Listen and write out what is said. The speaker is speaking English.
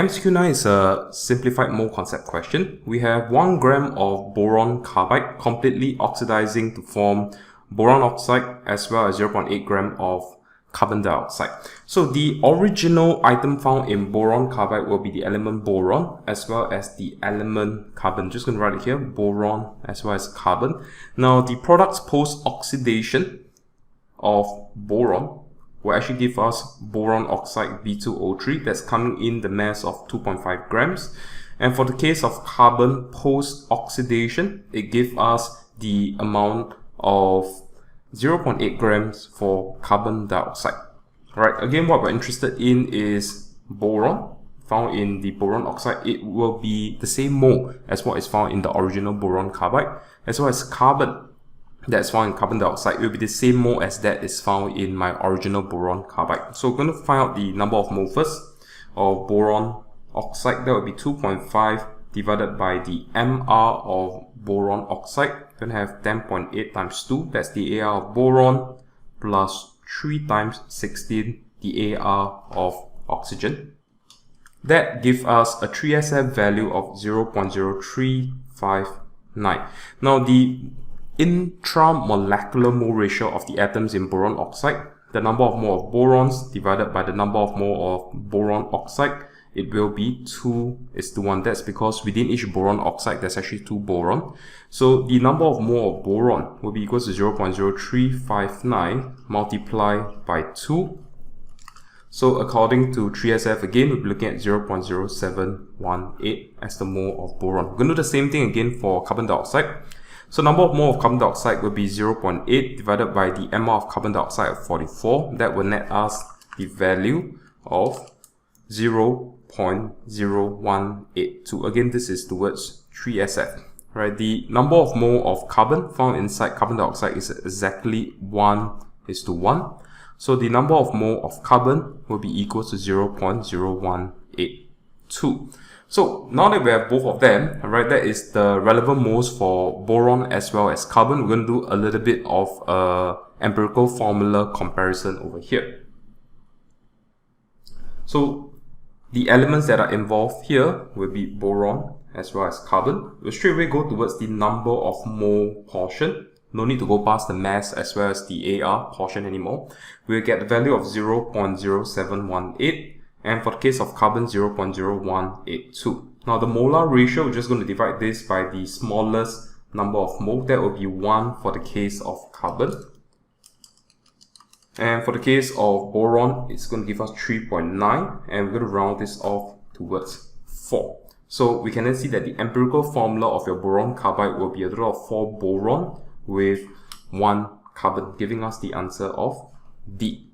MCQ9 is a simplified mole concept question. We have 1 gram of boron carbide completely oxidizing to form boron oxide as well as 0.8 gram of carbon dioxide. So the original item found in boron carbide will be the element boron as well as the element carbon. Just going to write it here, boron as well as carbon. Now the products post-oxidation of boron will actually give us boron oxide B2O3 that's coming in the mass of 2.5 grams. And for the case of carbon post-oxidation, it gives us the amount of 0.8 grams for carbon dioxide. Alright, again, what we're interested in is boron found in the boron oxide. It will be the same mole as what is found in the original boron carbide, as well as carbon that's found in carbon dioxide. It will be the same mole as that is found in my original boron carbide. So we're going to find out the number of mole first of boron oxide. That will be 2.5 divided by the MR of boron oxide. We're going to have 10.8 times 2. That's the AR of boron plus 3 times 16, the AR of oxygen. That gives us a 3SF value of 0.0359. Now the intramolecular mole ratio of the atoms in boron oxide, the number of mole of borons divided by the number of mole of boron oxide, it will be 2:1. That's because within each boron oxide there's actually 2 boron. So the number of mole of boron will be equal to 0.0359 multiplied by 2. So according to 3SF again, we'll be looking at 0.0718 as the mole of boron. We're going to do the same thing again for carbon dioxide. So number of mole of carbon dioxide will be 0.8 divided by the MR of carbon dioxide of 44. That will net us the value of 0.0182. Again, this is towards 3SF. Right? The number of mole of carbon found inside carbon dioxide is exactly 1:1. So the number of mole of carbon will be equal to 0.0182. So now that we have both of them, right, that is the relevant moles for boron as well as carbon. We're going to do a little bit of empirical formula comparison over here. So the elements that are involved here will be boron as well as carbon. We'll straight away go towards the number of mole portion. No need to go past the mass as well as the AR portion anymore. We'll get the value of 0.0718. And for the case of carbon, 0.0182. Now the molar ratio, we're just going to divide this by the smallest number of mole. That will be 1 for the case of carbon. And for the case of boron, it's going to give us 3.9. And we're going to round this off towards 4. So we can then see that the empirical formula of your boron carbide will be a total of 4 boron with 1 carbon, giving us the answer of D.